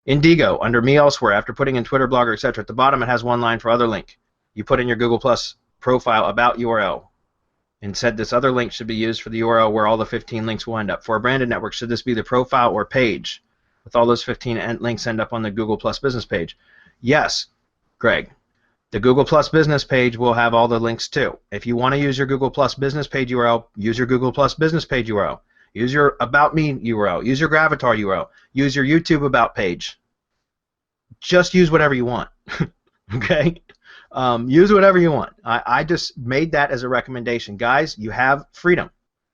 In Diigo, under Me Elsewhere, after putting in Twitter, Blogger, etc., at the bottom it has one line for other link. You put in your Google Plus profile about URL and said this other link should be used for the URL where all the 15 links will end up. For a branded network, should this be the profile or page with all those 15 links end up on the Google Plus business page? Yes, Greg. The Google Plus business page will have all the links too. If you want to use your Google Plus business page URL, use your Google Plus business page URL. Use your About Me URL. Use your Gravatar URL. Use your YouTube About page. Just use whatever you want. Okay? Use whatever you want. I just made that as a recommendation. Guys, you have freedom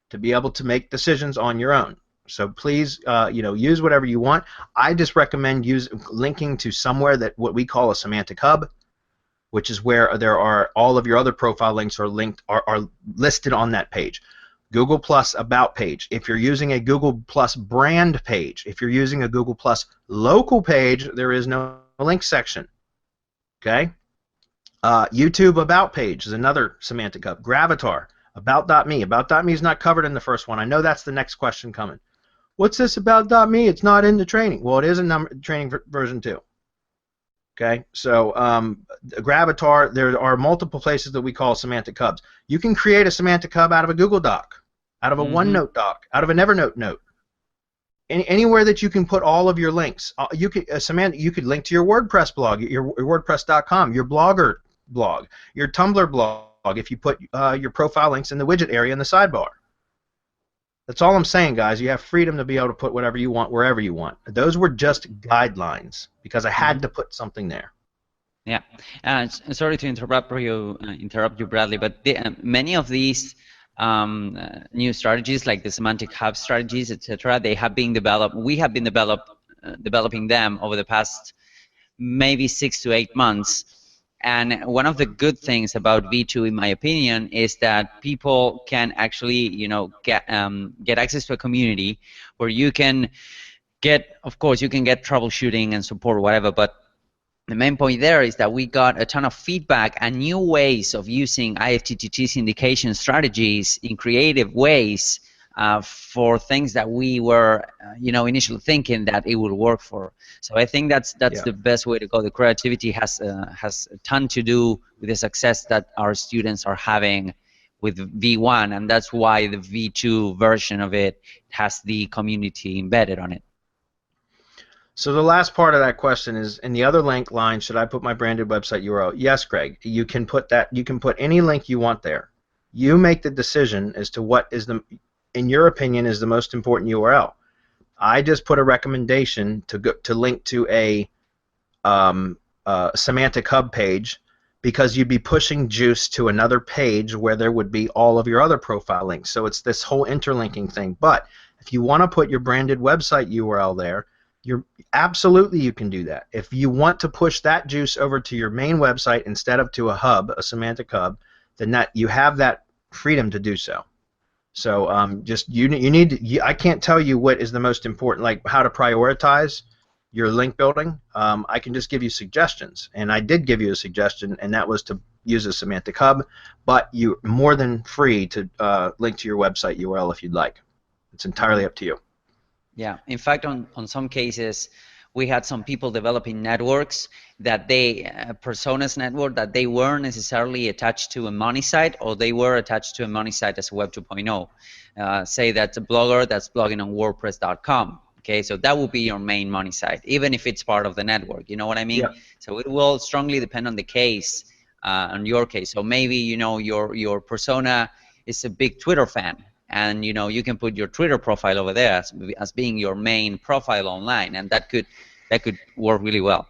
to be able to make decisions on your own. So please, use whatever you want. I just recommend linking to somewhere that what we call a semantic hub, which is where there are all of your other profile links are listed on that page. Google Plus About page. If you're using a Google Plus brand page, if you're using a Google Plus local page, there is no link section. Okay? YouTube About page is another semantic hub. Gravatar, About.me. About.me is not covered in the first one. I know that's the next question coming. What's this About.me? It's not in the training. Well, it is in training version 2. Okay, so Gravatar, there are multiple places that we call semantic hubs. You can create a semantic hub out of a Google Doc, out of a OneNote doc, out of an Evernote note. Anywhere that you can put all of your links. You could link to your WordPress blog, your WordPress.com, your Blogger blog, your Tumblr blog, if you put your profile links in the widget area in the sidebar. That's all I'm saying, guys. You have freedom to be able to put whatever you want, wherever you want. Those were just guidelines because I had to put something there. Yeah. Sorry to interrupt you, Bradley, but many of these new strategies, like the semantic hub strategies, etc., they have been developed. We have been developing them over the past maybe 6 to 8 months. And one of the good things about V2, in my opinion, is that people can actually, get access to a community where you can get, of course, you can get troubleshooting and support, whatever. But the main point there is that we got a ton of feedback and new ways of using IFTTT syndication strategies in creative ways for things that we were, initially thinking that it would work for. So I think that's the best way to go. The creativity has a ton to do with the success that our students are having with V1, and that's why the V2 version of it has the community embedded on it. So the last part of that question is, in the other link line, should I put my branded website URL? Yes, Greg. You can put that. You can put any link you want there. You make the decision as to what is in your opinion, is the most important URL. I just put a recommendation to link to a semantic hub page because you'd be pushing juice to another page where there would be all of your other profile links. So it's this whole interlinking thing. But if you want to put your branded website URL there, absolutely you can do that. If you want to push that juice over to your main website instead of to a hub, a semantic hub, then you have that freedom to do so. So I can't tell you what is the most important, like how to prioritize your link building. I can just give you suggestions, and I did give you a suggestion, and that was to use a semantic hub, but you're more than free to link to your website URL if you'd like. It's entirely up to you. Yeah, in fact, on some cases, we had some people developing networks that personas network that they weren't necessarily attached to a money site, or they were attached to a money site as a Web 2.0. Say that's a blogger that's blogging on WordPress.com. Okay, so that would be your main money site, even if it's part of the network. You know what I mean? Yeah. So it will strongly depend on the case, on your case. So maybe your persona is a big Twitter fan, and you can put your Twitter profile over there as being your main profile online, and that could work really well.